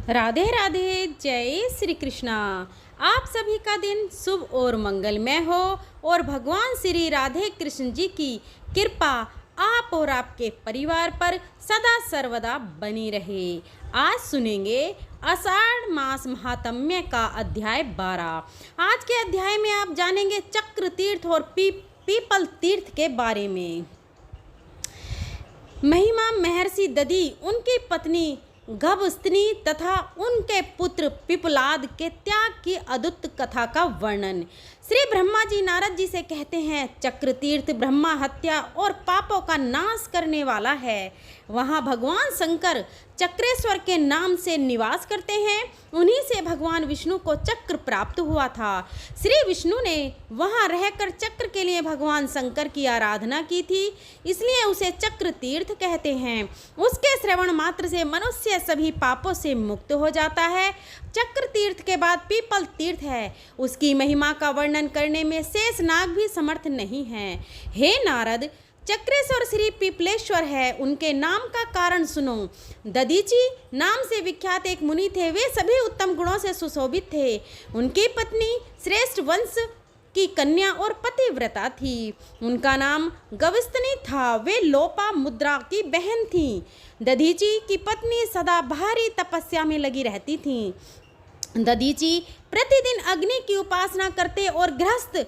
राधे राधे, जय श्री कृष्णा। आप सभी का दिन शुभ और मंगलमय हो और भगवान श्री राधे कृष्ण जी की कृपा आप और आपके परिवार पर सदा सर्वदा बनी रहे। आज सुनेंगे आषाढ़ मास महात्म्य का अध्याय 12। आज के अध्याय में आप जानेंगे चक्र तीर्थ और पीपल तीर्थ के बारे में। महिमा महर्षि दधी, उनकी पत्नी गभस्तिनी तथा उनके पुत्र पिपलाद के त्याग की अद्भुत कथा का वर्णन। श्री ब्रह्मा जी नारद जी से कहते हैं, चक्र तीर्थ ब्रह्मा हत्या और पापों का नाश करने वाला है। वहाँ भगवान शंकर चक्रेश्वर के नाम से निवास करते हैं। उन्हीं से भगवान विष्णु को चक्र प्राप्त हुआ था। श्री विष्णु ने वहाँ रहकर चक्र के लिए भगवान शंकर की आराधना की थी, इसलिए उसे चक्र तीर्थ कहते हैं। उसके श्रवण मात्र से मनुष्य सभी पापों से मुक्त हो जाता है। चक्र तीर्थ के बाद पीपल तीर्थ है। उसकी महिमा का वर्णन करने में शेषनाग भी समर्थ नहीं है। हे नारद, चक्रेश्वर श्री पीपलेश्वर है, उनके नाम का कारण सुनो। दधीची नाम से विख्यात एक मुनि थे। वे सभी उत्तम गुणों से सुशोभित थे। उनकी पत्नी श्रेष्ठ वंश की कन्या और पतिव्रता थी। उनका नाम गभस्तिनी था। वे लोपा मुद्रा की बहन थी। दधीची की पत्नी सदा भारी तपस्या में लगी रहती थी। दधीची प्रतिदिन अग्नि की उपासना करते और गृहस्थ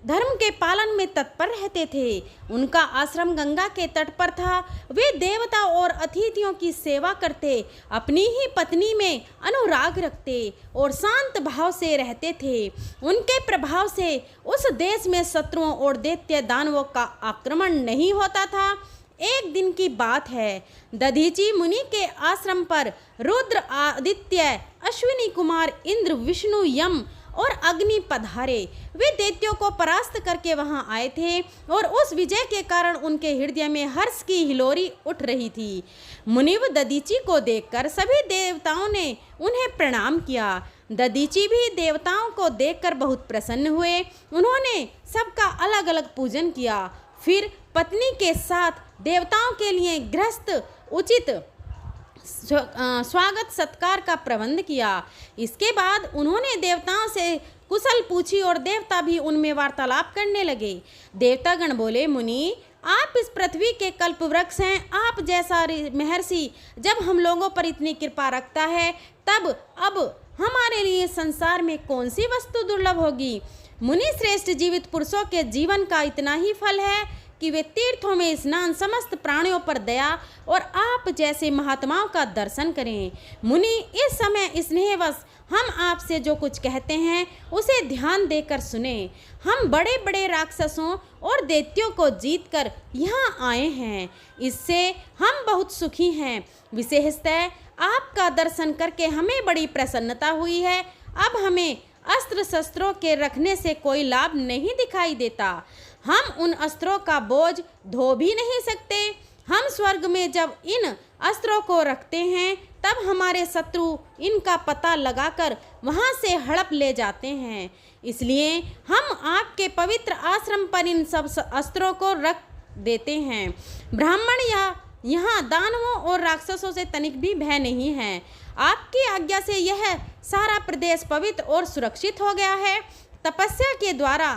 धर्म के पालन में तत्पर रहते थे। उनका आश्रम गंगा के तट पर था। वे देवता और अतिथियों की सेवा करते, अपनी ही पत्नी में अनुराग रखते और शांत भाव से रहते थे। उनके प्रभाव से उस देश में शत्रुओं और दैत्य दानवों का आक्रमण नहीं होता था। एक दिन की बात है, दधीची मुनि के आश्रम पर रुद्र, आदित्य, अश्विनी कुमार, इंद्र, विष्णु, यम और अग्नि पधारे। वे दैत्यों को परास्त करके वहां आए थे और उस विजय के कारण उनके हृदय में हर्ष की हिलोरी उठ रही थी। मुनिव दधीची को देखकर सभी देवताओं ने उन्हें प्रणाम किया। दधीची भी देवताओं को देखकर बहुत प्रसन्न हुए। उन्होंने सबका अलग अलग पूजन किया। फिर पत्नी के साथ देवताओं के लिए गृहस्थ उचित स्वागत सत्कार का प्रबंध किया। इसके बाद उन्होंने देवताओं से कुशल पूछी और देवता भी उनमें वार्तालाप करने लगे। देवतागण बोले, मुनि, आप इस पृथ्वी के कल्प वृक्ष हैं। आप जैसा महर्षि जब हम लोगों पर इतनी कृपा रखता है, तब अब हमारे लिए संसार में कौन सी वस्तु दुर्लभ होगी। मुनि श्रेष्ठ जीवित पुरुषों के जीवन का इतना ही फल है कि वे तीर्थों में स्नान, समस्त प्राणियों पर दया और आप जैसे महात्माओं का दर्शन करें। मुनि, इस समय स्नेहवश हम आपसे जो कुछ कहते हैं उसे ध्यान देकर सुने। हम बड़े बड़े राक्षसों और दैत्यों को जीतकर यहाँ आए हैं। इससे हम बहुत सुखी हैं। विशेषतः आपका दर्शन करके हमें बड़ी प्रसन्नता हुई है। अब हमें अस्त्र शस्त्रों के रखने से कोई लाभ नहीं दिखाई देता। हम उन अस्त्रों का बोझ धो भी नहीं सकते। हम स्वर्ग में जब इन अस्त्रों को रखते हैं, तब हमारे शत्रु इनका पता लगाकर वहां से हड़प ले जाते हैं। इसलिए हम आपके पवित्र आश्रम पर इन सब अस्त्रों को रख देते हैं। ब्राह्मण यहाँ दानवों और राक्षसों से तनिक भी भय नहीं है। आपकी आज्ञा से यह सारा प्रदेश पवित्र और सुरक्षित हो गया है। तपस्या के द्वारा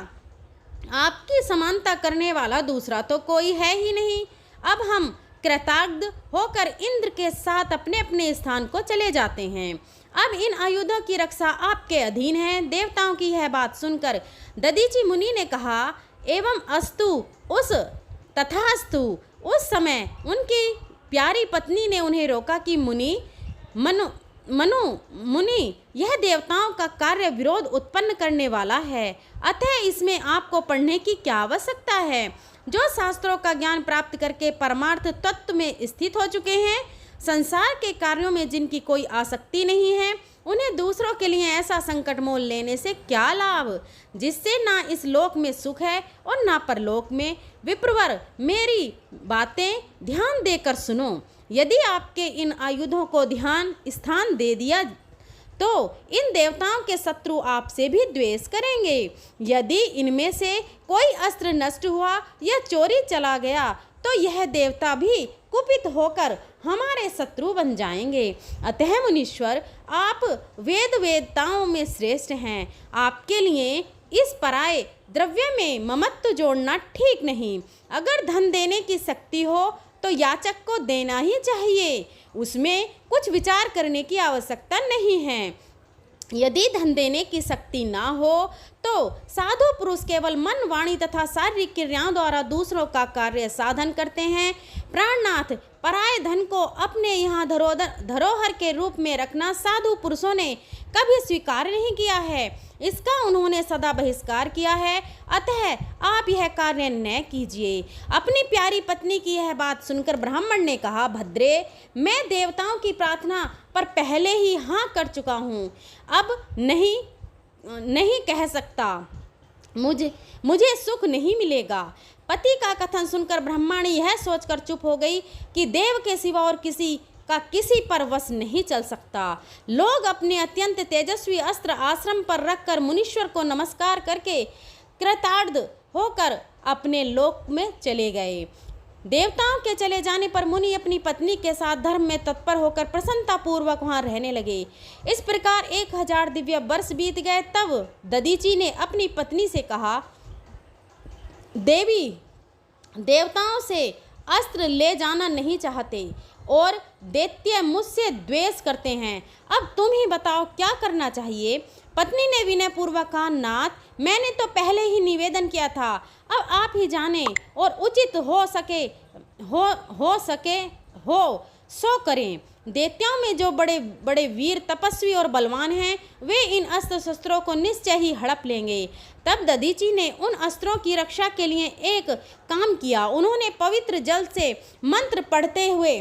आपकी समानता करने वाला दूसरा तो कोई है ही नहीं। अब हम कृतज्ञ होकर इंद्र के साथ अपने अपने स्थान को चले जाते हैं। अब इन आयुधों की रक्षा आपके अधीन है। देवताओं की यह बात सुनकर दधीची मुनि ने कहा, एवं अस्तु, तथास्तु। उस समय उनकी प्यारी पत्नी ने उन्हें रोका कि मुनि, यह देवताओं का कार्य विरोध उत्पन्न करने वाला है, अतः इसमें आपको पढ़ने की क्या आवश्यकता है। जो शास्त्रों का ज्ञान प्राप्त करके परमार्थ तत्व में स्थित हो चुके हैं, संसार के कार्यों में जिनकी कोई आसक्ति नहीं है, उन्हें दूसरों के लिए ऐसा संकट मोल लेने से क्या लाभ, जिससे ना इस लोक में सुख है और ना परलोक में। विप्रवर, मेरी बातें ध्यान देकर सुनो। यदि आपके इन आयुधों को स्थान दे दिया तो इन देवताओं के शत्रु आपसे भी द्वेष करेंगे। यदि इनमें से कोई अस्त्र नष्ट हुआ या चोरी चला गया तो यह देवता भी कुपित होकर हमारे शत्रु बन जाएंगे। अतः मुनीश्वर, आप वेदताओं में श्रेष्ठ हैं। आपके लिए इस पराये द्रव्य में ममत्व जोड़ना ठीक नहीं। अगर धन देने की शक्ति हो तो याचक को देना ही चाहिए, उसमें कुछ विचार करने की आवश्यकता नहीं है। यदि धन देने की शक्ति ना हो तो साधु पुरुष केवल मन, वाणी तथा शारीरिक क्रियाओं द्वारा दूसरों का कार्य साधन करते हैं। प्राणनाथ, पराये धन को अपने यहाँ धरोहर के रूप में रखना साधु पुरुषों ने कभी स्वीकार नहीं किया है, इसका उन्होंने सदा बहिष्कार किया है। अतः आप यह कार्य न कीजिए। अपनी प्यारी पत्नी की यह बात सुनकर ब्राह्मण ने कहा, भद्रे, मैं देवताओं की प्रार्थना पर पहले ही हाँ कर चुका हूँ, अब नहीं कह सकता, मुझे सुख नहीं मिलेगा। पति का कथन सुनकर ब्राह्मणी यह सोचकर चुप हो गई कि देव के सिवा और किसी पर वश नहीं चल सकता। लोग अपने अत्यंत तेजस्वी अस्त्र आश्रम पर रखकर मुनीश्वर को नमस्कार करके कृतार्थ होकर अपने लोक में चले गए। देवताओं के चले जाने पर मुनि अपनी पत्नी के साथ धर्म में तत्पर होकर प्रसन्नता पूर्वक वहां रहने लगे। इस प्रकार 1000 दिव्य वर्ष बीत गए। तब दधीचि ने अपनी पत्नी से कहा, देवी, देवताओं से अस्त्र ले जाना नहीं चाहते और दैत्य मुझसे द्वेष करते हैं। अब तुम ही बताओ क्या करना चाहिए। पत्नी ने विनय पूर्वक कहा, नाथ, मैंने तो पहले ही निवेदन किया था, अब आप ही जाने और उचित हो सो करें। दैत्यों में जो बड़े बड़े वीर, तपस्वी और बलवान हैं, वे इन अस्त्र शस्त्रों को निश्चय ही हड़प लेंगे। तब दधीचि ने उन अस्त्रों की रक्षा के लिए एक काम किया। उन्होंने पवित्र जल से मंत्र पढ़ते हुए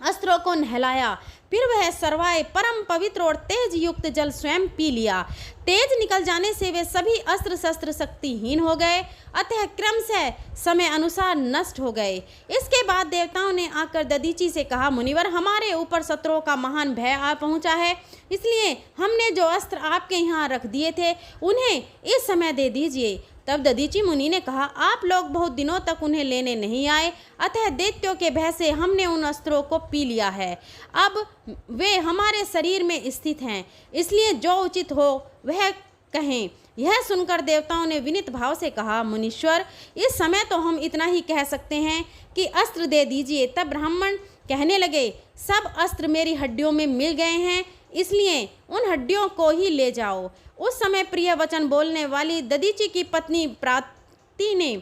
अस्त्रों को नहलाया, फिर वह सरवाए परम पवित्र और तेज युक्त जल स्वयं पी लिया। तेज निकल जाने से वे सभी अस्त्र शस्त्र शक्तिहीन हो गए, अतः क्रमशः समय अनुसार नष्ट हो गए। इसके बाद देवताओं ने आकर दधीचि से कहा, मुनिवर, हमारे ऊपर शत्रुओं का महान भय आ पहुंचा है, इसलिए हमने जो अस्त्र आपके यहाँ रख दिए थे उन्हें इस समय दे दीजिए। तब दधीचि मुनि ने कहा, आप लोग बहुत दिनों तक उन्हें लेने नहीं आए, अतः दैत्यों के भय से हमने उन अस्त्रों को पी लिया है। अब वे हमारे शरीर में स्थित हैं, इसलिए जो उचित हो वह कहें। यह सुनकर देवताओं ने विनीत भाव से कहा, मुनीश्वर, इस समय तो हम इतना ही कह सकते हैं कि अस्त्र दे दीजिए। तब ब्राह्मण कहने लगे, सब अस्त्र मेरी हड्डियों में मिल गए हैं, इसलिए उन हड्डियों को ही ले जाओ। उस समय प्रिय वचन बोलने वाली दधीचि की पत्नी प्राति ने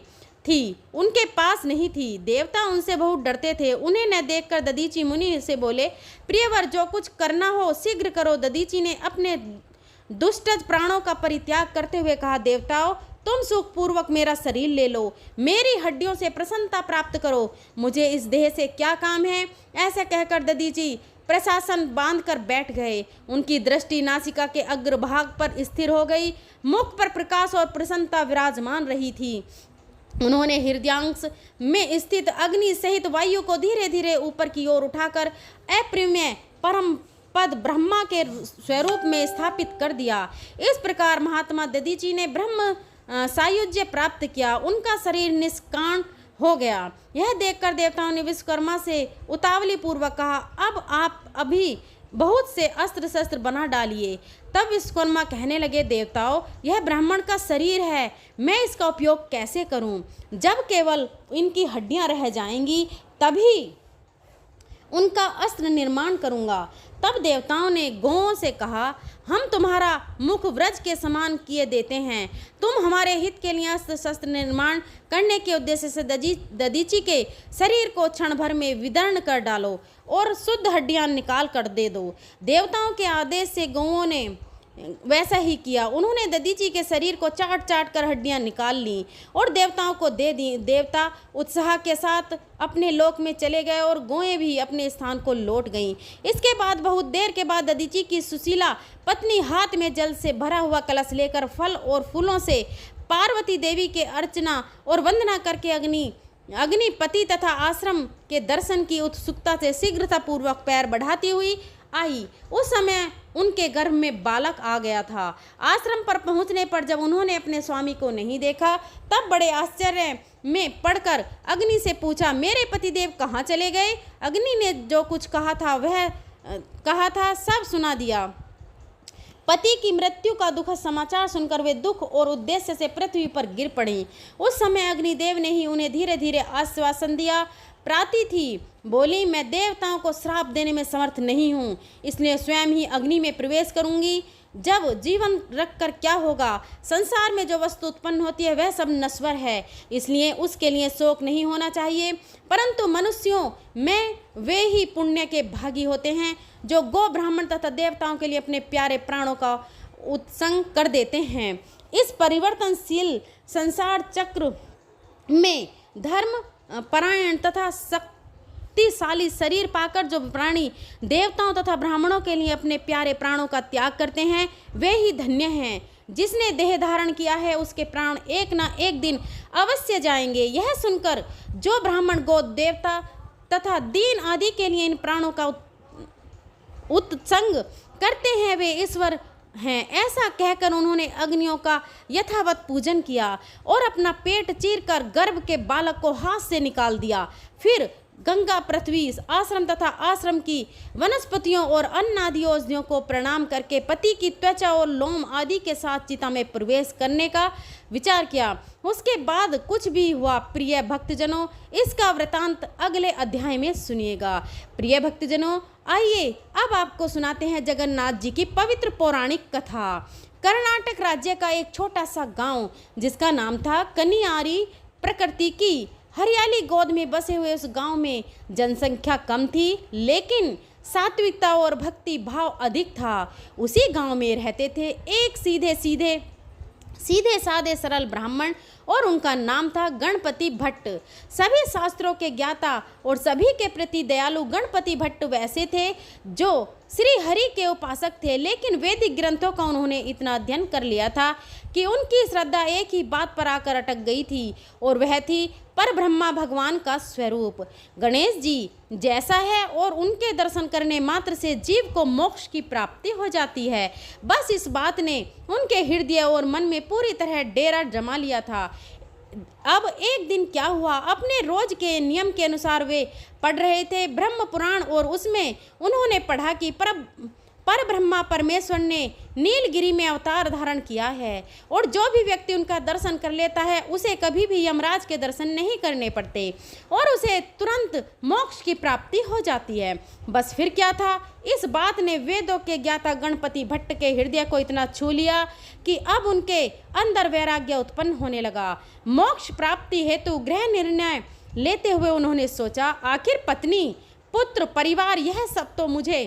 थी, उनके पास नहीं थी। देवता उनसे बहुत डरते थे। उन्हें न देखकर दधीचि मुनि से बोले, प्रियवर, जो कुछ करना हो शीघ्र करो। दधीचि ने अपने दुष्टज प्राणों का परित्याग करते हुए कहा, देवताओं, तुम सुखपूर्वक मेरा शरीर ले लो, मेरी हड्डियों से प्रसन्नता प्राप्त करो, मुझे इस देह से क्या काम है। ऐसा कहकर दधीचि प्रशासन बांधकर बैठ गए। उनकी दृष्टि नासिका के अग्रभाग पर स्थिर हो गई, मुख पर प्रकाश और प्रसन्नता विराजमान रही थी। उन्होंने हृदयांश में स्थित अग्नि सहित वायु को धीरे धीरे ऊपर की ओर उठाकर अप्रिमेय परम पद ब्रह्मा के स्वरूप में स्थापित कर दिया। इस प्रकार महात्मा दधीचि ने ब्रह्म सायुज्य प्राप्त किया, उनका शरीर निष्काम हो गया। यह देखकर देवताओं ने विश्वकर्मा से उतावली पूर्वक कहा, अब आप अभी बहुत से अस्त्र शस्त्र बना डालिए। तब विश्वकर्मा कहने लगे, देवताओं, यह ब्राह्मण का शरीर है, मैं इसका उपयोग कैसे करूं? जब केवल इनकी हड्डियां रह जाएंगी तभी उनका अस्त्र निर्माण करूंगा। तब देवताओं ने गौओं से कहा, हम तुम्हारा मुख व्रज के समान किए देते हैं, तुम हमारे हित के लिए अस्त्र शस्त्र निर्माण करने के उद्देश्य से दधीचि के शरीर को क्षण भर में विदर्ण कर डालो और शुद्ध हड्डियां निकाल कर दे दो। देवताओं के आदेश से गौओं ने वैसा ही किया। उन्होंने दधीचि के शरीर को चाट चाट कर हड्डियां निकाल लीं और देवताओं को दे दी। देवता उत्साह के साथ अपने लोक में चले गए और गौएं भी अपने स्थान को लौट गईं। इसके बाद बहुत देर के बाद दधीचि की सुशीला पत्नी हाथ में जल से भरा हुआ कलश लेकर फल और फूलों से पार्वती देवी के अर्चना और वंदना करके अग्निपति तथा आश्रम के दर्शन की उत्सुकता से शीघ्रतापूर्वक पैर बढ़ाती हुई आई। उस समय उनके गर्भ में बालक आ गया था। आश्रम पर पहुंचने पर जब उन्होंने अपने स्वामी को नहीं देखा तब बड़े आश्चर्य में पड़कर अग्नि से पूछा, मेरे पतिदेव कहाँ चले गए? अग्नि ने जो कुछ कहा था सब सुना दिया। पति की मृत्यु का दुखद समाचार सुनकर वे दुख और उद्देश्य से पृथ्वी पर गिर पड़ी। उस समय अग्निदेव ने ही उन्हें धीरे धीरे आश्वासन दिया। प्राती थी, बोली, मैं देवताओं को श्राप देने में समर्थ नहीं हूँ, इसलिए स्वयं ही अग्नि में प्रवेश करूंगी। जब जीवन रखकर क्या होगा? संसार में जो वस्तु उत्पन्न होती है वह सब नश्वर है, इसलिए उसके लिए शोक नहीं होना चाहिए। परंतु मनुष्यों में वे ही पुण्य के भागी होते हैं जो गो ब्राह्मण तथा देवताओं के लिए अपने प्यारे प्राणों का उत्संग कर देते हैं। इस परिवर्तनशील संसार चक्र में धर्म परायण तथा शक्तिशाली शरीर पाकर जो प्राणी देवताओं तथा ब्राह्मणों के लिए अपने प्यारे प्राणों का त्याग करते हैं वे ही धन्य हैं। जिसने देह धारण किया है उसके प्राण एक ना एक दिन अवश्य जाएंगे। यह सुनकर जो ब्राह्मण गो देवता तथा दीन आदि के लिए इन प्राणों का उत्संग करते हैं वे ईश्वर हैं, ऐसा कहकर उन्होंने अग्नियों का यथावत पूजन किया और अपना पेट चीरकर गर्भ के बालक को हाथ से निकाल दिया। फिर गंगा, पृथ्वी, आश्रम तथा आश्रम की वनस्पतियों और अन्न आदि औषधियों को प्रणाम करके पति की त्वचा और लोम आदि के साथ चिता में प्रवेश करने का विचार किया। उसके बाद कुछ भी हुआ प्रिय भक्तजनों, इसका वृतांत अगले अध्याय में सुनिएगा। प्रिय भक्तजनों, आइए अब आपको सुनाते हैं जगन्नाथ जी की पवित्र पौराणिक कथा। कर्नाटक राज्य का एक छोटा सा गांव जिसका नाम था कनियारी, प्रकृति की हरियाली गोद में बसे हुए उस गांव में जनसंख्या कम थी लेकिन सात्विकता और भक्ति भाव अधिक था। उसी गांव में रहते थे एक सीधे साधे सरल ब्राह्मण और उनका नाम था गणपति भट्ट। सभी शास्त्रों के ज्ञाता और सभी के प्रति दयालु गणपति भट्ट वैसे थे जो श्री हरि के उपासक थे, लेकिन वैदिक ग्रंथों का उन्होंने इतना अध्ययन कर लिया था कि उनकी श्रद्धा एक ही बात पर आकर अटक गई थी और वह थी पर ब्रह्मा भगवान का स्वरूप गणेश जी जैसा है और उनके दर्शन करने मात्र से जीव को मोक्ष की प्राप्ति हो जाती है। बस इस बात ने उनके हृदय और मन में पूरी तरह डेरा जमा लिया था। अब एक दिन क्या हुआ, अपने रोज के नियम के अनुसार वे पढ़ रहे थे ब्रह्म पुराण और उसमें उन्होंने पढ़ा कि पर ब्रह्मा परमेश्वर ने नीलगिरी में अवतार धारण किया है और जो भी व्यक्ति उनका दर्शन कर लेता है उसे कभी भी यमराज के दर्शन नहीं करने पड़ते और उसे तुरंत मोक्ष की प्राप्ति हो जाती है। बस फिर क्या था, इस बात ने वेदों के ज्ञाता गणपति भट्ट के हृदय को इतना छू लिया कि अब उनके अंदर वैराग्य उत्पन्न होने लगा। मोक्ष प्राप्ति हेतु गृह निर्णय लेते हुए उन्होंने सोचा, आखिर पत्नी, पुत्र, परिवार यह सब तो मुझे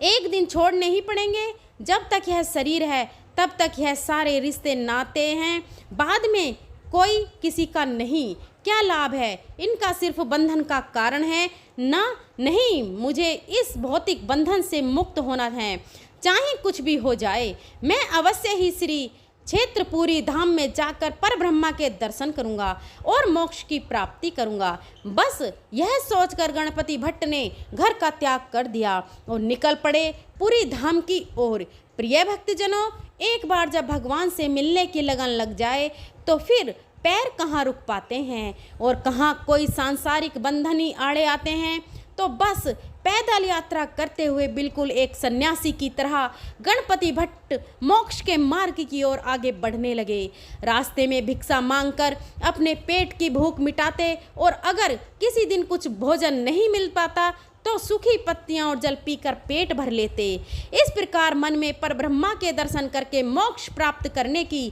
एक दिन छोड़ने ही पड़ेंगे। जब तक यह शरीर है तब तक यह सारे रिश्ते नाते हैं, बाद में कोई किसी का नहीं। क्या लाभ है, इनका सिर्फ बंधन का कारण है नहीं, मुझे इस भौतिक बंधन से मुक्त होना है। चाहे कुछ भी हो जाए मैं अवश्य ही श्री क्षेत्रपुरी धाम में जाकर पर ब्रह्मा के दर्शन करूंगा और मोक्ष की प्राप्ति करूंगा। बस यह सोचकर गणपति भट्ट ने घर का त्याग कर दिया और निकल पड़े पुरी धाम की ओर। प्रिय भक्तजनों, एक बार जब भगवान से मिलने की लगन लग जाए तो फिर पैर कहाँ रुक पाते हैं और कहाँ कोई सांसारिक बंधन ही आड़े आते हैं। तो बस पैदल यात्रा करते हुए बिल्कुल एक सन्यासी की तरह गणपति भट्ट मोक्ष के मार्ग की ओर आगे बढ़ने लगे। रास्ते में भिक्षा मांगकर अपने पेट की भूख मिटाते और अगर किसी दिन कुछ भोजन नहीं मिल पाता तो सूखी पत्तियां और जल पीकर पेट भर लेते। इस प्रकार मन में परब्रह्मा के दर्शन करके मोक्ष प्राप्त करने की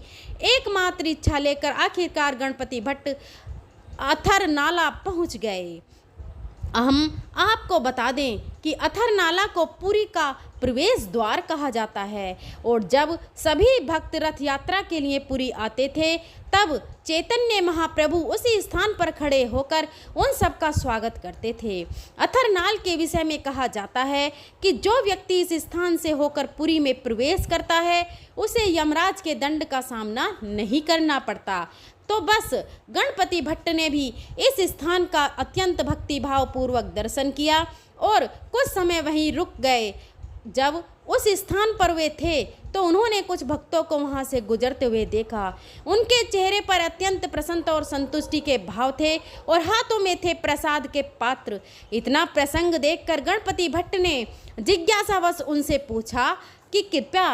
एकमात्र इच्छा लेकर आखिरकार गणपति भट्ट अथर नाला पहुंच गए। हम आपको बता दें कि अथर नाला को पुरी का प्रवेश द्वार कहा जाता है और जब सभी भक्त रथ यात्रा के लिए पुरी आते थे तब चैतन्य महाप्रभु उसी स्थान पर खड़े होकर उन सब का स्वागत करते थे। अथरनाल के विषय में कहा जाता है कि जो व्यक्ति इस स्थान से होकर पुरी में प्रवेश करता है उसे यमराज के दंड का सामना नहीं करना पड़ता। तो बस गणपति भट्ट ने भी इस स्थान का अत्यंत भक्तिभाव पूर्वक दर्शन किया और कुछ समय वहीं रुक गए। जब उस स्थान पर वे थे तो उन्होंने कुछ भक्तों को वहां से गुजरते हुए देखा। उनके चेहरे पर अत्यंत प्रसन्नता और संतुष्टि के भाव थे और हाथों में थे प्रसाद के पात्र। इतना प्रसंग देखकर गणपति भट्ट ने जिज्ञासावश उनसे पूछा कि कृपया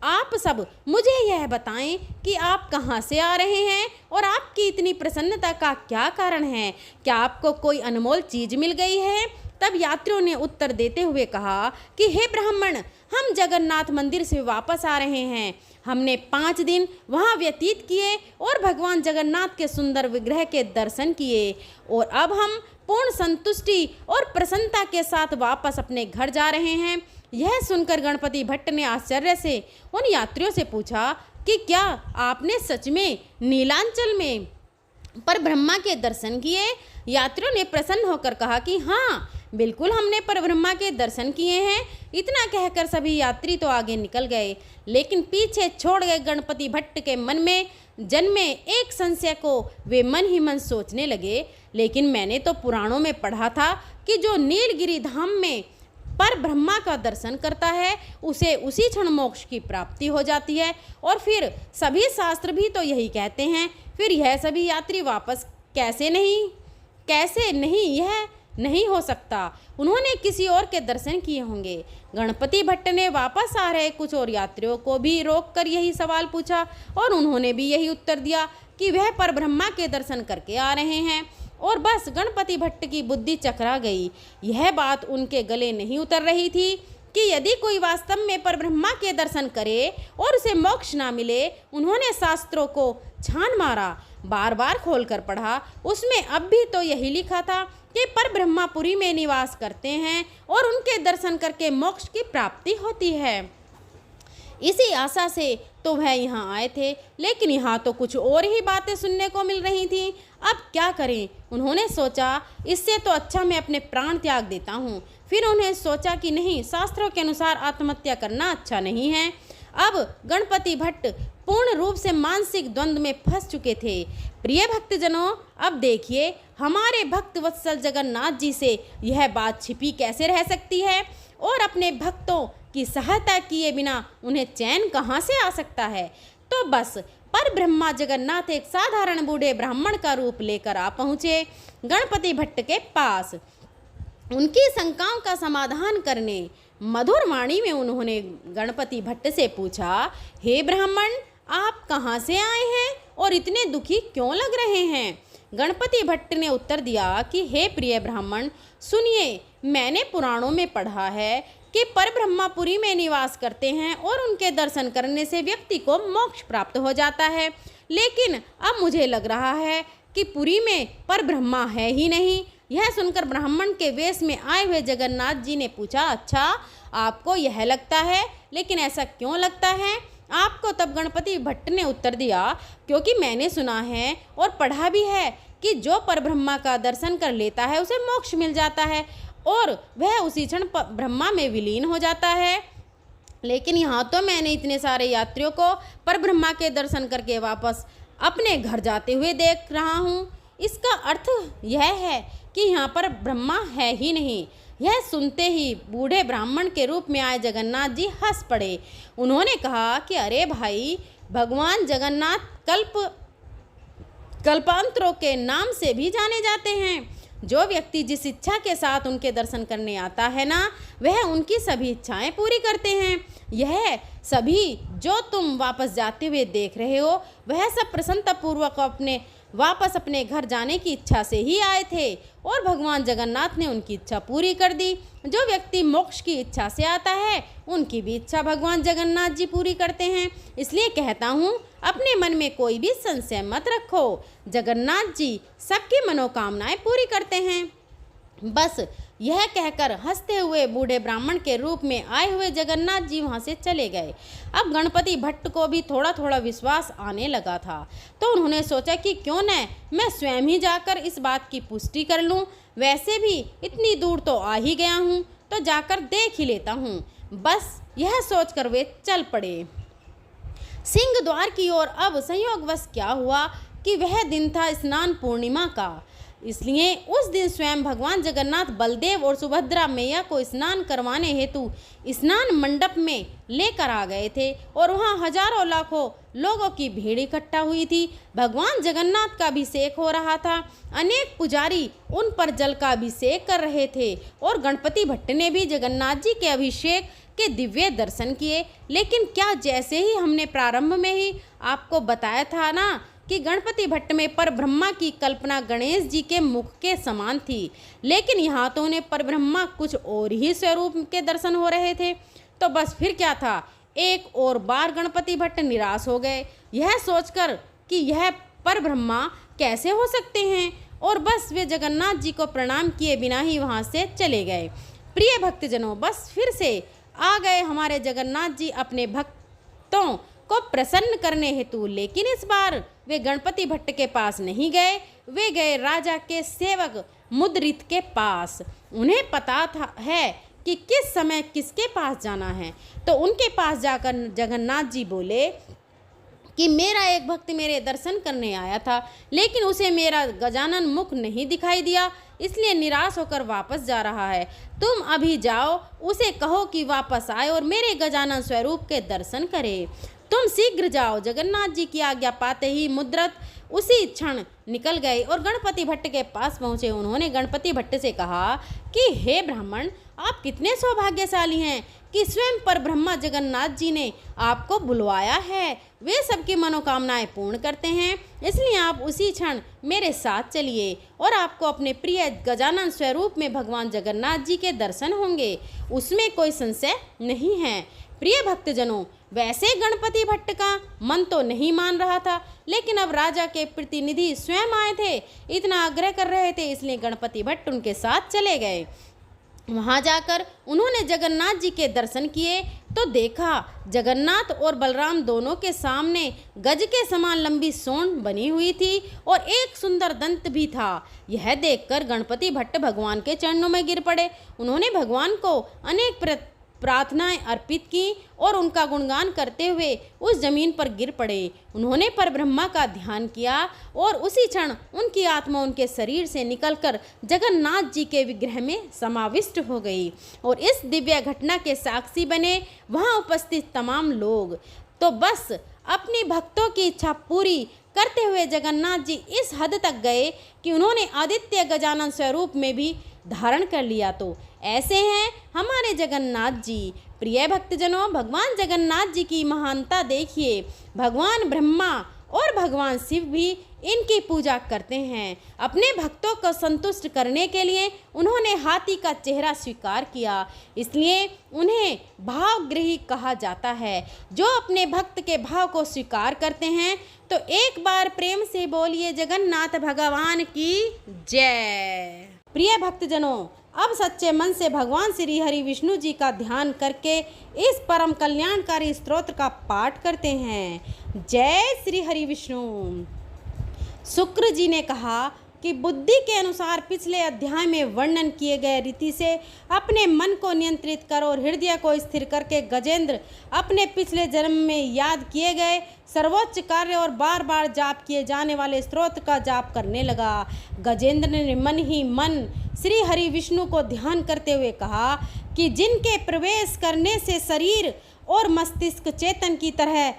आप सब मुझे यह बताएं कि आप कहाँ से आ रहे हैं और आपकी इतनी प्रसन्नता का क्या कारण है? क्या आपको कोई अनमोल चीज मिल गई है? तब यात्रियों ने उत्तर देते हुए कहा कि हे ब्राह्मण, हम जगन्नाथ मंदिर से वापस आ रहे हैं। हमने 5 दिन वहाँ व्यतीत किए और भगवान जगन्नाथ के सुंदर विग्रह के दर्शन किए और अब हम पूर्ण संतुष्टि और प्रसन्नता के साथ वापस अपने घर जा रहे हैं। यह सुनकर गणपति भट्ट ने आश्चर्य से उन यात्रियों से पूछा कि क्या आपने सच में नीलांचल में पर ब्रह्मा के दर्शन किए? यात्रियों ने प्रसन्न होकर कहा कि हाँ, बिल्कुल हमने परब्रह्मा के दर्शन किए हैं। इतना कहकर सभी यात्री तो आगे निकल गए, लेकिन पीछे छोड़ गए गणपति भट्ट के मन में जन्मे एक संशय को वे मन ही मन सोचने लगे। लेकिन मैंने तो पुराणों में पढ़ा था कि जो नीलगिरी धाम में पर ब्रह्मा का दर्शन करता है उसे उसी क्षण मोक्ष की प्राप्ति हो जाती है, और फिर सभी शास्त्र भी तो यही कहते हैं। फिर यह सभी यात्री वापस कैसे नहीं, यह नहीं हो सकता। उन्होंने किसी और के दर्शन किए होंगे। गणपति भट्ट ने वापस आ रहे कुछ और यात्रियों को भी रोककर यही सवाल पूछा और उन्होंने भी यही उत्तर दिया कि वह परब्रह्मा के दर्शन करके आ रहे हैं। और बस गणपति भट्ट की बुद्धि चकरा गई। यह बात उनके गले नहीं उतर रही थी कि यदि कोई वास्तव में परब्रह्मा के दर्शन करे और उसे मोक्ष ना मिले। उन्होंने शास्त्रों को छान मारा, बार बार खोलकर पढ़ा। उसमें अब भी तो यही लिखा था कि परब्रह्मापुरी में निवास करते हैं और उनके दर्शन करके मोक्ष की प्राप्ति होती है। इसी आशा से तो वह यहाँ आए थे, लेकिन यहाँ तो कुछ और ही बातें सुनने को मिल रही थीं। अब क्या करें? उन्होंने सोचा, इससे तो अच्छा मैं अपने प्राण त्याग देता हूँ। फिर उन्हें सोचा कि नहीं, शास्त्रों के अनुसार आत्महत्या करना अच्छा नहीं है। अब गणपति भट्ट पूर्ण रूप से मानसिक द्वंद्व में फंस चुके थे। प्रिय भक्तजनों, अब देखिए, हमारे भक्त वत्सल जगन्नाथ जी से यह बात छिपी कैसे रह सकती है और अपने भक्तों की सहायता किए बिना उन्हें चैन कहाँ से आ सकता है? तो बस पर ब्रह्मा जगन्नाथ एक साधारण बूढ़े ब्राह्मण का रूप लेकर आ पहुँचे गणपति भट्ट के पास। उनकी शंकाओं का समाधान करने मधुर वाणी में उन्होंने गणपति भट्ट से पूछा, हे ब्राह्मण, आप कहाँ से आए हैं और इतने दुखी क्यों लग रहे हैं? गणपति भट्ट ने उत्तर दिया कि हे प्रिय ब्राह्मण, सुनिए, मैंने पुराणों में पढ़ा है कि परब्रह्मापुरी में निवास करते हैं और उनके दर्शन करने से व्यक्ति को मोक्ष प्राप्त हो जाता है। लेकिन अब मुझे लग रहा है कि पुरी में परब्रह्मा है ही नहीं। यह सुनकर ब्राह्मण के वेश में आए हुए जगन्नाथ जी ने पूछा, अच्छा, आपको यह लगता है, लेकिन ऐसा क्यों लगता है आपको? तब गणपति भट्ट ने उत्तर दिया, क्योंकि मैंने सुना है और पढ़ा भी है कि जो परब्रह्मा का दर्शन कर लेता है उसे मोक्ष मिल जाता है और वह उसी क्षण ब्रह्मा में विलीन हो जाता है। लेकिन यहाँ तो मैंने इतने सारे यात्रियों को परब्रह्मा के दर्शन करके वापस अपने घर जाते हुए देख रहा हूँ। इसका अर्थ यह है कि यहाँ पर ब्रह्मा है ही नहीं। यह सुनते ही बूढ़े ब्राह्मण के रूप में आए जगन्नाथ जी हंस पड़े। उन्होंने कहा कि अरे भाई, भगवान जगन्नाथ कल्पांतरों के नाम से भी जाने जाते हैं। जो व्यक्ति जिस इच्छा के साथ उनके दर्शन करने आता है ना, वह उनकी सभी इच्छाएं पूरी करते हैं। यह सभी जो तुम वापस जाते हुए देख रहे हो, वह सब प्रसन्नतापूर्वक वापस अपने घर जाने की इच्छा से ही आए थे और भगवान जगन्नाथ ने उनकी इच्छा पूरी कर दी। जो व्यक्ति मोक्ष की इच्छा से आता है, उनकी भी इच्छा भगवान जगन्नाथ जी पूरी करते हैं। इसलिए कहता हूँ, अपने मन में कोई भी संशय मत रखो। जगन्नाथ जी सबकी मनोकामनाएं पूरी करते हैं। बस यह कहकर हंसते हुए बूढ़े ब्राह्मण के रूप में आए हुए जगन्नाथ जी वहाँ से चले गए। अब गणपति भट्ट को भी थोड़ा थोड़ा विश्वास आने लगा था, तो उन्होंने सोचा कि क्यों न मैं स्वयं ही जाकर इस बात की पुष्टि कर लूँ। वैसे भी इतनी दूर तो आ ही गया हूँ, तो जाकर देख ही लेता हूँ। बस यह सोचकर वे चल पड़े सिंह द्वार की ओर। अब संयोगवश क्या हुआ कि वह दिन था स्नान पूर्णिमा का। इसलिए उस दिन स्वयं भगवान जगन्नाथ बलदेव और सुभद्रा मैया को स्नान करवाने हेतु स्नान मंडप में लेकर आ गए थे और वहाँ हजारों लाखों लोगों की भीड़ इकट्ठा हुई थी। भगवान जगन्नाथ का अभिषेक हो रहा था। अनेक पुजारी उन पर जल का अभिषेक कर रहे थे और गणपति भट्ट ने भी जगन्नाथ जी के अभिषेक के दिव्य दर्शन किए। लेकिन क्या जैसे ही हमने प्रारंभ में ही आपको बताया था ना कि गणपति भट्ट में पर ब्रह्मा की कल्पना गणेश जी के मुख के समान थी, लेकिन यहाँ तो उन्हें पर ब्रह्मा कुछ और ही स्वरूप के दर्शन हो रहे थे। तो बस फिर क्या था, एक और बार गणपति भट्ट निराश हो गए, यह सोचकर कि यह पर ब्रह्मा कैसे हो सकते हैं, और बस वे जगन्नाथ जी को प्रणाम किए बिना ही वहाँ से चले गए। प्रिय भक्तजनों, बस फिर से आ गए हमारे जगन्नाथ जी अपने भक्तों को प्रसन्न करने हेतु। लेकिन इस बार वे गणपति भट्ट के पास नहीं गए, वे गए राजा के सेवक मुद्रित के पास। उन्हें पता था है कि किस समय किसके पास जाना है। तो उनके पास जाकर जगन्नाथ जी बोले कि मेरा एक भक्त मेरे दर्शन करने आया था, लेकिन उसे मेरा गजानन मुख नहीं दिखाई दिया, इसलिए निराश होकर वापस जा रहा है। तुम अभी जाओ, उसे कहो कि वापस आए और मेरे गजानन स्वरूप के दर्शन करे। तुम शीघ्र जाओ। जगन्नाथ जी की आज्ञा पाते ही मुद्रत उसी क्षण निकल गए और गणपति भट्ट के पास पहुँचे। उन्होंने गणपति भट्ट से कहा कि हे ब्राह्मण, आप कितने सौभाग्यशाली हैं कि स्वयं पर ब्रह्मा जगन्नाथ जी ने आपको बुलवाया है। वे सबकी मनोकामनाएं पूर्ण करते हैं, इसलिए आप उसी क्षण मेरे साथ चलिए और आपको अपने प्रिय गजानन स्वरूप में भगवान जगन्नाथ जी के दर्शन होंगे, उसमें कोई संशय नहीं है। प्रिय भक्तजनों, वैसे गणपति भट्ट का मन तो नहीं मान रहा था, लेकिन अब राजा के प्रतिनिधि स्वयं आए थे, इतना आग्रह कर रहे थे, इसलिए गणपति भट्ट उनके साथ चले गए। वहाँ जाकर उन्होंने जगन्नाथ जी के दर्शन किए तो देखा जगन्नाथ और बलराम दोनों के सामने गज के समान लंबी सोंड बनी हुई थी और एक सुंदर दंत भी था। यह देखकर गणपति भट्ट भगवान के चरणों में गिर पड़े। उन्होंने भगवान को अनेक प्रार्थनाएं अर्पित की और उनका गुणगान करते हुए उस जमीन पर गिर पड़े। उन्होंने पर ब्रह्मा का ध्यान किया और उसी क्षण उनकी आत्मा उनके शरीर से निकलकर जगन्नाथ जी के विग्रह में समाविष्ट हो गई और इस दिव्य घटना के साक्षी बने वहां उपस्थित तमाम लोग। तो बस अपने भक्तों की इच्छा पूरी करते हुए जगन्नाथ जी इस हद तक गए कि उन्होंने आदित्य गजानन स्वरूप में भी धारण कर लिया। तो ऐसे हैं हमारे जगन्नाथ जी। प्रिय भक्तजनों, भगवान जगन्नाथ जी की महानता देखिए। भगवान ब्रह्मा और भगवान शिव भी इनकी पूजा करते हैं। अपने भक्तों को संतुष्ट करने के लिए उन्होंने हाथी का चेहरा स्वीकार किया, इसलिए उन्हें भावग्राही कहा जाता है। जो अपने भक्त के भाव को स्वीकार करते हैं, तो एक बार प्रेम से बोलिए जगन्नाथ भगवान की जय। प्रिय भक्तजनों, अब सच्चे मन से भगवान श्री हरि विष्णु जी का ध्यान करके इस परम कल्याणकारी स्तोत्र का पाठ करते हैं। जय श्री हरि विष्णु। शुक्र जी ने कहा कि बुद्धि के अनुसार पिछले अध्याय में वर्णन किए गए रीति से अपने मन को नियंत्रित करो और हृदय को स्थिर करके गजेंद्र अपने पिछले जन्म में याद किए गए सर्वोच्च कार्य और बार बार जाप किए जाने वाले स्तोत्र का जाप करने लगा। गजेंद्र ने मन ही मन श्री हरि विष्णु को ध्यान करते हुए कहा कि जिनके प्रवेश करने से शरीर और मस्तिष्क चेतन की तरह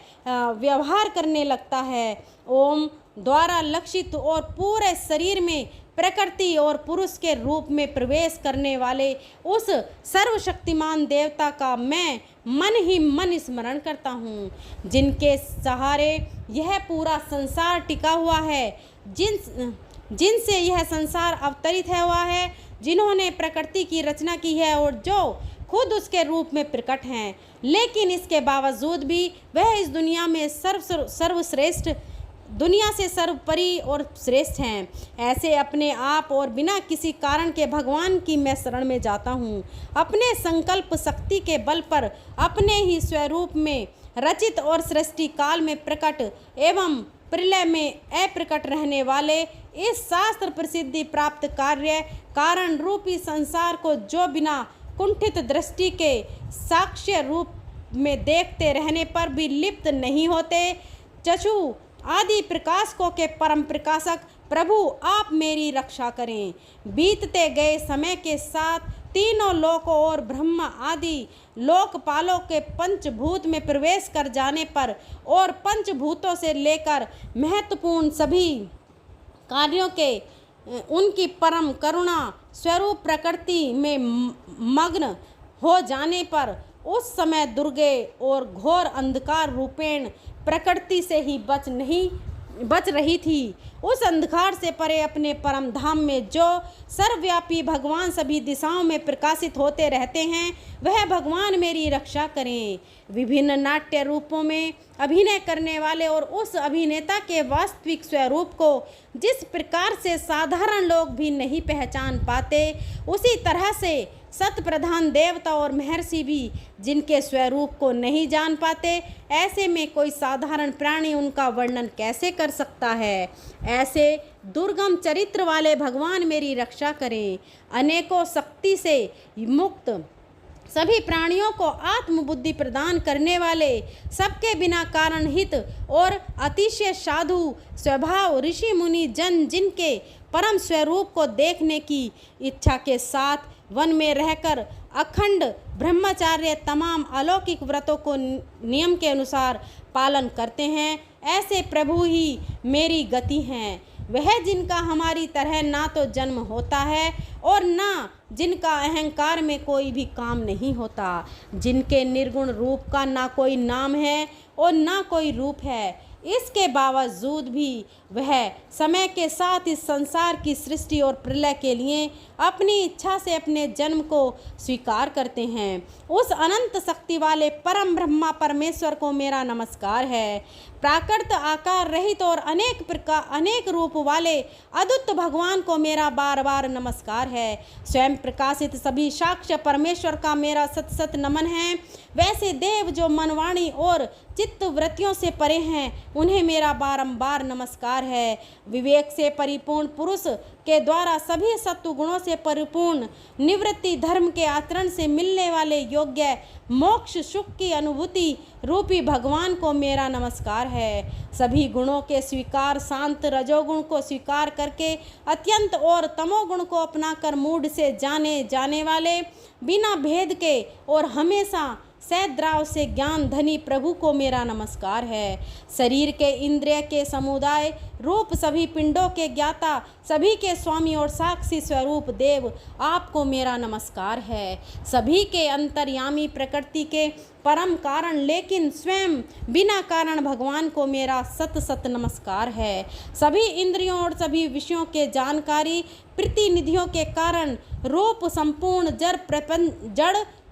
व्यवहार करने लगता है, ओम द्वारा लक्षित और पूरे शरीर में प्रकृति और पुरुष के रूप में प्रवेश करने वाले उस सर्वशक्तिमान देवता का मैं मन ही मन स्मरण करता हूँ, जिनके सहारे यह पूरा संसार टिका हुआ है, जिनसे यह संसार अवतरित हुआ है, जिन्होंने प्रकृति की रचना की है और जो खुद उसके रूप में प्रकट हैं, लेकिन इसके बावजूद भी वह इस दुनिया में सर्वश्रेष्ठ, दुनिया से सर्वोपरि और श्रेष्ठ हैं। ऐसे अपने आप और बिना किसी कारण के भगवान की मैं शरण में जाता हूँ। अपने संकल्प शक्ति के बल पर अपने ही स्वरूप में रचित और सृष्टि काल में प्रकट एवं प्रलय में अप्रकट रहने वाले इस शास्त्र प्रसिद्धि प्राप्त कार्य कारण रूपी संसार को जो बिना कुंठित दृष्टि के साक्ष्य रूप में देखते रहने पर भी लिप्त नहीं होते, चक्षु आदि प्रकाशकों के परम प्रकाशक प्रभु आप मेरी रक्षा करें। बीतते गए समय के साथ तीनों लोकों और ब्रह्मा आदि लोकपालों के पंचभूत में प्रवेश कर जाने पर और पंचभूतों से लेकर महत्वपूर्ण सभी कार्यों के उनकी परम करुणा स्वरूप प्रकृति में मग्न हो जाने पर उस समय दुर्गे और घोर अंधकार रूपेण प्रकृति से ही बच रही थी। उस अंधकार से परे अपने परम धाम में जो सर्वव्यापी भगवान सभी दिशाओं में प्रकाशित होते रहते हैं, वह भगवान मेरी रक्षा करें। विभिन्न नाट्य रूपों में अभिनय करने वाले और उस अभिनेता के वास्तविक स्वरूप को जिस प्रकार से साधारण लोग भी नहीं पहचान पाते, उसी तरह से सत प्रधान देवता और महर्षि भी जिनके स्वरूप को नहीं जान पाते, ऐसे में कोई साधारण प्राणी उनका वर्णन कैसे कर सकता है। ऐसे दुर्गम चरित्र वाले भगवान मेरी रक्षा करें। अनेकों शक्ति से मुक्त सभी प्राणियों को आत्मबुद्धि प्रदान करने वाले, सबके बिना कारण हित और अतिशय साधु स्वभाव ऋषि मुनि जन जिनके परम स्वरूप को देखने की इच्छा के साथ वन में रहकर अखंड ब्रह्मचार्य तमाम अलौकिक व्रतों को नियम के अनुसार पालन करते हैं, ऐसे प्रभु ही मेरी गति हैं। वह जिनका हमारी तरह ना तो जन्म होता है और ना जिनका अहंकार में कोई भी काम नहीं होता, जिनके निर्गुण रूप का ना कोई नाम है और ना कोई रूप है, इसके बावजूद भी वह समय के साथ इस संसार की सृष्टि और प्रलय के लिए अपनी इच्छा से अपने जन्म को स्वीकार करते हैं। उस अनंत शक्ति वाले परम ब्रह्मा परमेश्वर को मेरा नमस्कार है। प्राकृत आकार रहित और अनेक रूप वाले अद्भुत भगवान को मेरा बार बार नमस्कार है। स्वयं प्रकाशित सभी साक्ष्य परमेश्वर का मेरा सत सत नमन है। वैसे देव जो मनवाणी और चित्त वृत्तियों से परे हैं, उन्हें मेरा बारंबार नमस्कार है। विवेक से परिपूर्ण पुरुष के द्वारा सभी सत्व गुणों से परिपूर्ण निवृत्ति धर्म के आचरण से मिलने वाले योग्य मोक्ष सुख की अनुभूति रूपी भगवान को मेरा नमस्कार है। सभी गुणों के स्वीकार शांत रजोगुण को स्वीकार करके अत्यंत और तमोगुण को अपनाकर मूढ़ से जाने वाले बिना भेद के और हमेशा सद्भाव से ज्ञान धनी प्रभु को मेरा नमस्कार है। शरीर के इंद्रिय के समुदाय रूप सभी पिंडों के ज्ञाता सभी के स्वामी और साक्षी स्वरूप देव आपको मेरा नमस्कार है। सभी के अंतर्यामी प्रकृति के परम कारण लेकिन स्वयं बिना कारण भगवान को मेरा सत सत नमस्कार है। सभी इंद्रियों और सभी विषयों के जानकारी प्रतिनिधियों के कारण रूप संपूर्ण जड़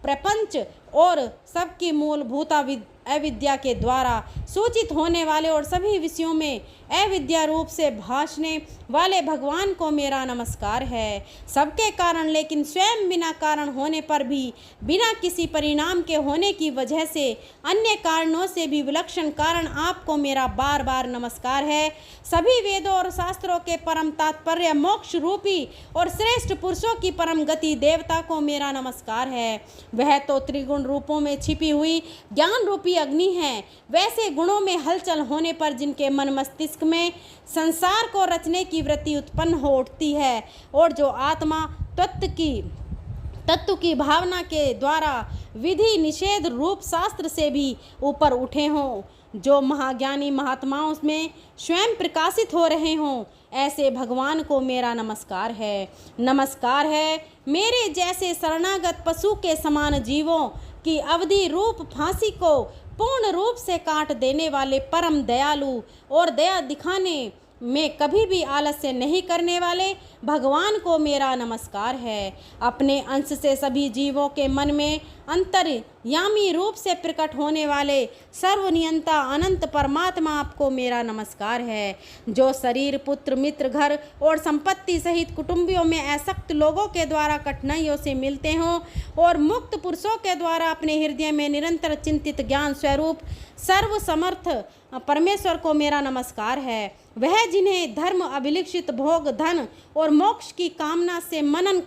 प्रपंच और सबकी मूलभूत अविद्या के द्वारा सूचित होने वाले और सभी विषयों में अविद्या रूप से भासने वाले भगवान को मेरा नमस्कार है। सबके कारण लेकिन स्वयं बिना कारण होने पर भी बिना किसी परिणाम के होने की वजह से अन्य कारणों से भी विलक्षण कारण आपको मेरा बार बार नमस्कार है। सभी वेदों और शास्त्रों के परम तात्पर्य मोक्ष रूपी और श्रेष्ठ पुरुषों की परम गति देवता को मेरा नमस्कार है। वह तो त्रिगुण रूपों में छिपी हुई ज्ञान रूपी अग्नि है। वैसे गुणों में हलचल होने पर जिनके मन मस्तिष्क में संसार को रचने की वृत्ति उत्पन्न हो उठती है और जो आत्मा तत्व की भावना के द्वारा विधि निषेध रूप शास्त्र से भी ऊपर उठे हों, जो महाज्ञानी महात्माओं में स्वयं प्रकाशित हो रहे हों, ऐसे भगवान को मेरा नमस्कार है। नमस्कार है मेरे जैसे शरणागत पशु के समान जीवों की अवधि रूप फांसी को पूर्ण रूप से काट देने वाले परम दयालु और दया दिखाने में कभी भी आलस्य नहीं करने वाले भगवान को मेरा नमस्कार है। अपने अंश से सभी जीवों के मन में अंतर्यामी रूप से प्रकट होने वाले सर्वनियंता अनंत परमात्मा आपको मेरा नमस्कार है। जो शरीर पुत्र मित्र घर और संपत्ति सहित कुटुंबियों में आसक्त लोगों के द्वारा कठिनाइयों से मिलते हों और मुक्त पुरुषों के द्वारा अपने हृदय में निरंतर चिंतित ज्ञान स्वरूप सर्वसमर्थ परमेश्वर को मेरा नमस्कार है। वह जिन्हें धर्म अभिलिखित भोग धन और मोक्ष की कामना से मनन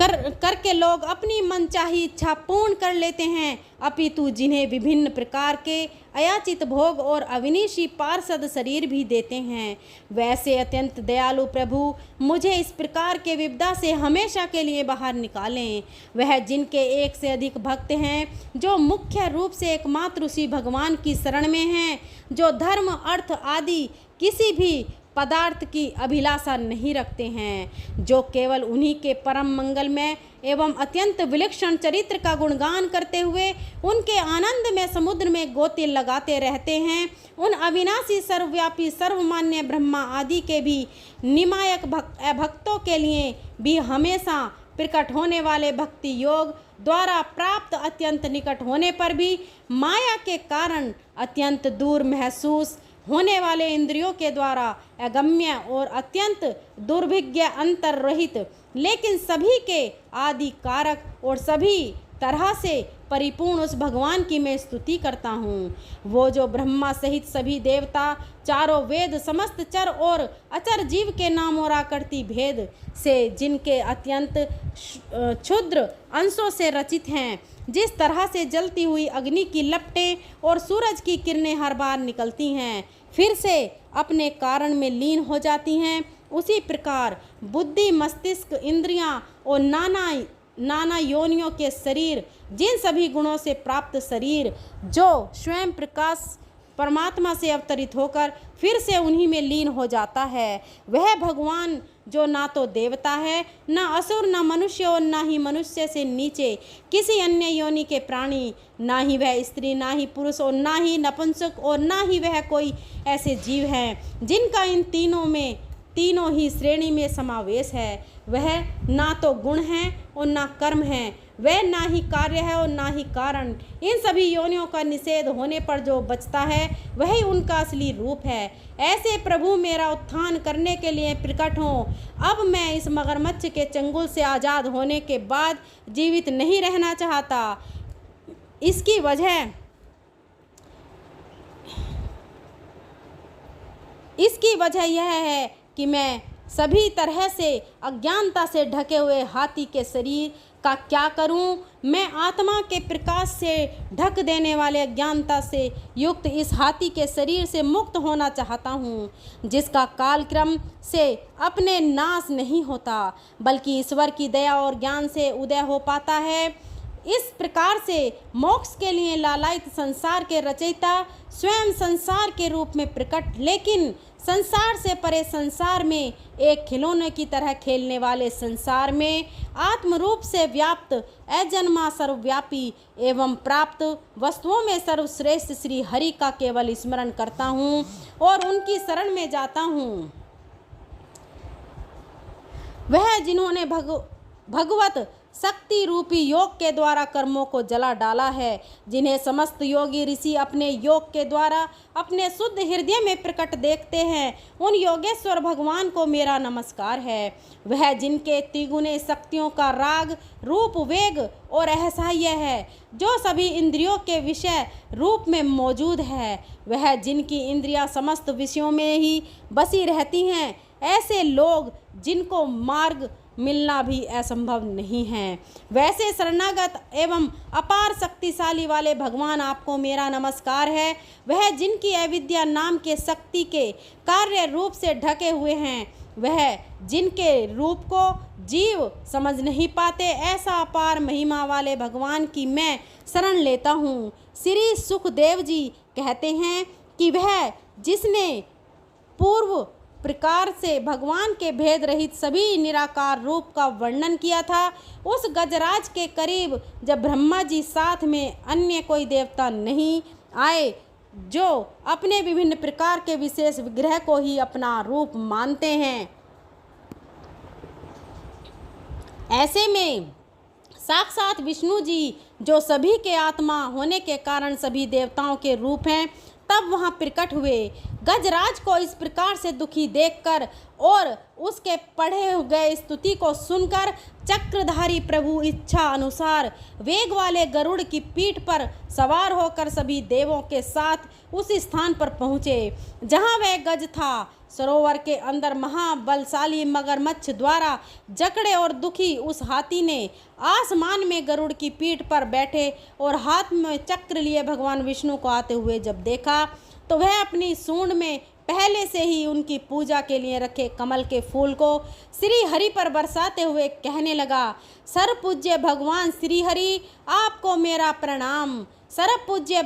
करके लोग अपनी मनचाही इच्छा पूर्ण कर लेते हैं, अपितु जिन्हें विभिन्न प्रकार के अयाचित भोग और अविनाशी पार्षद शरीर भी देते हैं, वैसे अत्यंत दयालु प्रभु मुझे इस प्रकार के विपदा से हमेशा के लिए बाहर निकालें। वह जिनके एक से अधिक भक्त हैं, जो मुख्य रूप से एकमात्र उसी भगवान की शरण में हैं, जो धर्म अर्थ आदि किसी भी पदार्थ की अभिलाषा नहीं रखते हैं, जो केवल उन्हीं के परम मंगलमय एवं अत्यंत विलक्षण चरित्र का गुणगान करते हुए उनके आनंद में समुद्र में गोते लगाते रहते हैं, उन अविनाशी सर्वव्यापी सर्वमान्य ब्रह्मा आदि के भी निमायक भक्तों के लिए भी हमेशा प्रकट होने वाले भक्ति योग द्वारा प्राप्त अत्यंत निकट होने पर भी माया के कारण अत्यंत दूर महसूस होने वाले इंद्रियों के द्वारा अगम्य और अत्यंत दुर्भिज्ञ अंतर रहित लेकिन सभी के आदि कारक और सभी तरह से परिपूर्ण उस भगवान की मैं स्तुति करता हूँ। वो जो ब्रह्मा सहित सभी देवता, चारों वेद, समस्त चर और अचर जीव के नाम और आकृति भेद से जिनके अत्यंत क्षुद्र अंशों से रचित हैं, जिस तरह से जलती हुई अग्नि की लपटें और सूरज की किरणें हर बार निकलती हैं फिर से अपने कारण में लीन हो जाती हैं, उसी प्रकार बुद्धि, मस्तिष्क, इंद्रियां और नाना योनियों के शरीर, जिन सभी गुणों से प्राप्त शरीर जो स्वयं प्रकाश परमात्मा से अवतरित होकर फिर से उन्हीं में लीन हो जाता है, वह भगवान जो ना तो देवता है, ना असुर, ना मनुष्य और ना ही मनुष्य से नीचे किसी अन्य योनि के प्राणी, ना ही वह स्त्री, ना ही पुरुष और ना ही नपुंसक और ना ही वह कोई ऐसे जीव हैं जिनका इन तीनों ही श्रेणी में समावेश है। वह ना तो गुण है और ना कर्म है, वह ना ही कार्य है और ना ही कारण। इन सभी योनियों का निषेध होने पर जो बचता है वही उनका असली रूप है। ऐसे प्रभु मेरा उत्थान करने के लिए प्रकट हों। अब मैं इस मगरमच्छ के चंगुल से आज़ाद होने के बाद जीवित नहीं रहना चाहता। इसकी वजह यह है कि मैं सभी तरह से अज्ञानता से ढके हुए हाथी के शरीर का क्या करूं? मैं आत्मा के प्रकाश से ढक देने वाले अज्ञानता से युक्त इस हाथी के शरीर से मुक्त होना चाहता हूं, जिसका कालक्रम से अपने नाश नहीं होता बल्कि ईश्वर की दया और ज्ञान से उदय हो पाता है। इस प्रकार से मोक्ष के लिए लालायित संसार के रचयिता स्वयं संसार के रूप में प्रकट, लेकिन संसार से परे संसार में एक खिलौने की तरह खेलने वाले संसार में आत्म रूप से व्याप्त अजन्मा सर्वव्यापी एवं प्राप्त वस्तुओं में सर्वश्रेष्ठ श्री हरि का केवल स्मरण करता हूँ और उनकी शरण में जाता हूँ। वह जिन्होंने भगवत शक्ति रूपी योग के द्वारा कर्मों को जला डाला है, जिन्हें समस्त योगी ऋषि अपने योग के द्वारा अपने शुद्ध हृदय में प्रकट देखते हैं, उन योगेश्वर भगवान को मेरा नमस्कार है। वह जिनके त्रिगुणे शक्तियों का राग, रूप, वेग और असहाय है, जो सभी इंद्रियों के विषय रूप में मौजूद है, वह जिनकी इंद्रियां समस्त विषयों में ही बसी रहती हैं, ऐसे लोग जिनको मार्ग मिलना भी असंभव नहीं है। वैसे शरणागत एवं अपार शक्तिशाली वाले भगवान आपको मेरा नमस्कार है। वह जिनकी अविद्या नाम के शक्ति के कार्य रूप से ढके हुए हैं, वह जिनके रूप को जीव समझ नहीं पाते, ऐसा अपार महिमा वाले भगवान की मैं शरण लेता हूँ। श्री सुखदेव जी कहते हैं कि वह जिसने पूर्व प्रकार से भगवान के भेद रहित सभी निराकार रूप का वर्णन किया था, उस गजराज के करीब जब ब्रह्मा जी साथ में अन्य कोई देवता नहीं आए, जो अपने विभिन्न प्रकार के विशेष विग्रह को ही अपना रूप मानते हैं, ऐसे में साक्षात विष्णु जी जो सभी के आत्मा होने के कारण सभी देवताओं के रूप हैं, तब वहाँ प्रकट हुए। गजराज को इस प्रकार से दुखी देखकर और उसके पढ़े गए स्तुति को सुनकर चक्रधारी प्रभु इच्छा अनुसार वेग वाले गरुड़ की पीठ पर सवार होकर सभी देवों के साथ उस स्थान पर पहुँचे जहाँ वह गज था। सरोवर के अंदर महाबलशाली मगरमच्छ द्वारा जकड़े और दुखी उस हाथी ने आसमान में गरुड़ की पीठ पर बैठे और हाथ में चक्र लिए भगवान विष्णु को आते हुए जब देखा तो वह अपनी सूंड में पहले से ही उनकी पूजा के लिए रखे कमल के फूल को श्री हरि पर बरसाते हुए कहने लगा, सर्वपूज्य भगवान श्री हरि आपको मेरा प्रणाम। सर्वपूज्य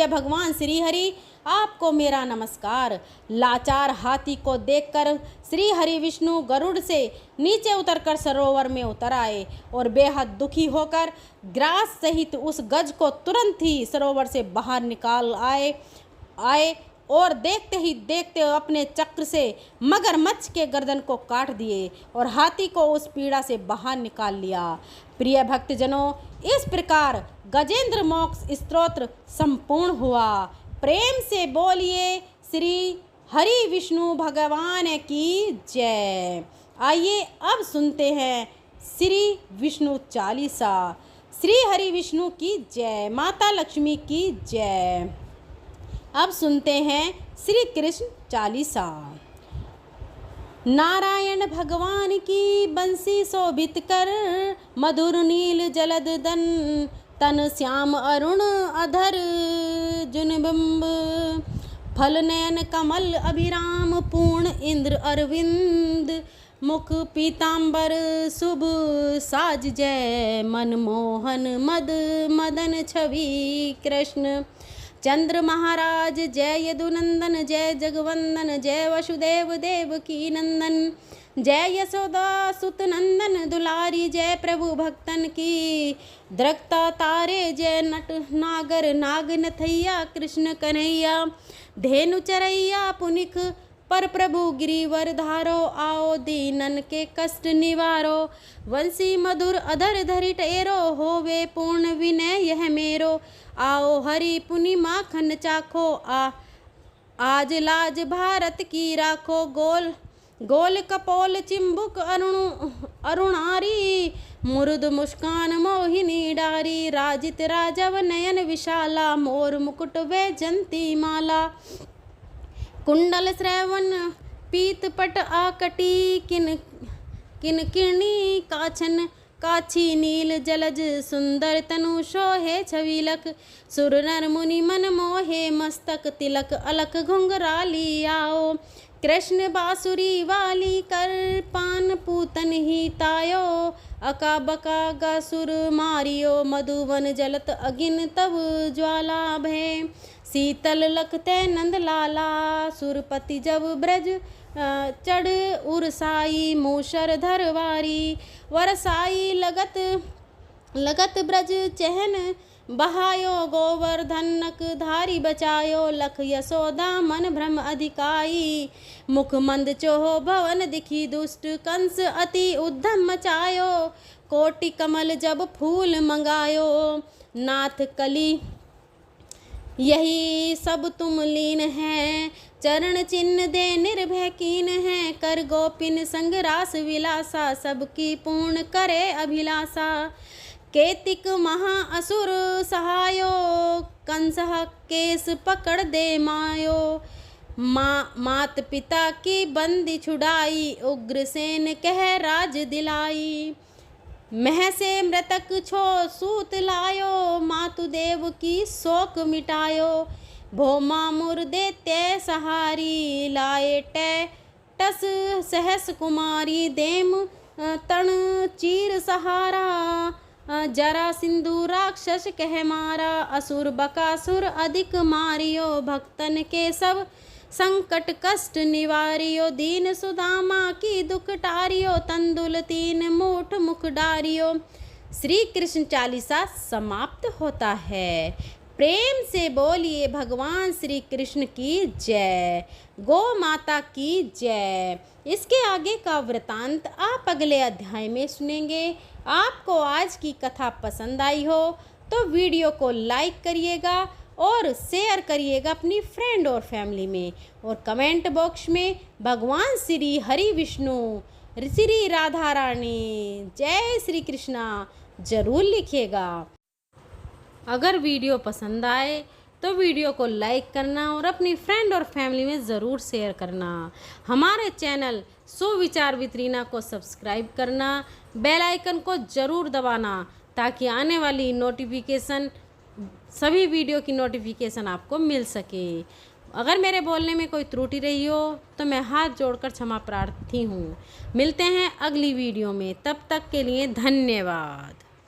भगवान श्री हरि आपको मेरा नमस्कार। लाचार हाथी को देखकर श्री हरि विष्णु गरुड़ से नीचे उतरकर सरोवर में उतर आए और बेहद दुखी होकर ग्रास सहित उस गज को तुरंत ही सरोवर से बाहर निकाल आए और देखते ही देखते अपने चक्र से मगरमच्छ के गर्दन को काट दिए और हाथी को उस पीड़ा से बाहर निकाल लिया। प्रिय भक्तजनों, इस प्रकार गजेंद्र मोक्ष स्तोत्र संपूर्ण हुआ। प्रेम से बोलिए श्री हरि विष्णु भगवान की जय। आइए अब सुनते हैं श्री विष्णु चालीसा। श्री हरि विष्णु की जय, माता लक्ष्मी की जय। अब सुनते हैं श्री कृष्ण चालीसा। नारायण भगवान की बंसी शोभित कर, मधुर नील जलद दन, तन श्याम अरुण अधर जुनबिंब, फल नयन कमल अभिराम पूर्ण इंद्र अरविंद, मुख पीतांबर शुभ साज जय, मनमोहन मदन छवि कृष्ण, चंद्र महाराज जय यदुनंदन, जय जगवंदन, जय वसुदेव देव की नंदन, जय यशोदा सुत नंदन दुलारी, जय प्रभु भक्तन की द्रक्ता तारे, जय नट नागर नाग नथैया कृष्ण कन्हैया, धेनु चरैया पुनिख पर प्रभु गिरिवर धारो, आओ दीनन के कष्ट निवारो, वंशी मधुर अधर धरि टेरो, होवे पूर्ण विनय यह मेरो, आओ हरि पुनि माखन चाखो, आज लाज भारत की राखो, गोल कपोल चिंबुक अरुणारी, मुरुद मुस्कान मोहिनी डारी, राजित राजव नयन विशाला, मोर मुकुट वैजंती माला, कुंडल श्रवण पीतपट आकटी, किनकिनी काछन काछी नील जलज, सुंदर तनु शोहे छविलक, सुर नर मुनि मन मोहे, मस्तक तिलक अलक घुंघराली, आओ कृष्ण बांसुरी वाली कर, पान पूतन ही तायो, अका बका गासुर मारियो, मधुवन जलत अगिन तब ज्वाला भय, शीतल लखते नंद लाला, सुरपति जब ब्रज चढ़ उरसाई, मूषर धरवारी, वरसाई लगत ब्रज चहन, बहायो गोवर्धनक धारी बचायो, लख यशोदा मन भ्रम अधिकाई, मुख मंद चोहो भवन दिखी दुष्ट, कंस अति उद्धम मचायो, कोटि कमल जब फूल मंगायो, नाथ कली यही सब तुम लीन है, चरण चिन्ह दे निर्भय कीन है, कर गोपिन संग रास विलासा, सबकी पूर्ण करे अभिलाषा, केतिक महा असुर सहायो, कंस केस पकड़ दे मायो, मात पिता की बंदी छुड़ाई, उग्रसेन कह राज दिलाई, मह से मृतक छो सूत लायो, मातुदेव की शोक मिटायो, भोमा मुर्दे ते सहारी, लाए टस सहस कुमारी, देम तण चीर सहारा, जरा सिंधु राक्षस कह मारा, असुर बकासुर अधिक मारियो, भक्तन के सब संकट कष्ट निवारियो, दीन सुदामा की दुख टारियो, तंदुल तीन मूठ मुख डारियो। श्री कृष्ण चालीसा समाप्त होता है। प्रेम से बोलिए भगवान श्री कृष्ण की जय, गौ माता की जय। इसके आगे का वृतांत आप अगले अध्याय में सुनेंगे। आपको आज की कथा पसंद आई हो तो वीडियो को लाइक करिएगा और शेयर करिएगा अपनी फ्रेंड और फैमिली में। और कमेंट बॉक्स में भगवान श्री हरि विष्णु श्री राधा रानी जय श्री कृष्णा ज़रूर लिखिएगा। अगर वीडियो पसंद आए तो वीडियो को लाइक करना और अपनी फ्रेंड और फैमिली में ज़रूर शेयर करना। हमारे चैनल सुविचार विद रीना को सब्सक्राइब करना, बेल आइकन को ज़रूर दबाना ताकि आने वाली नोटिफिकेशन, सभी वीडियो की नोटिफिकेशन आपको मिल सके। अगर मेरे बोलने में कोई त्रुटि रही हो तो मैं हाथ जोड़कर क्षमा प्रार्थी हूँ। मिलते हैं अगली वीडियो में, तब तक के लिए धन्यवाद।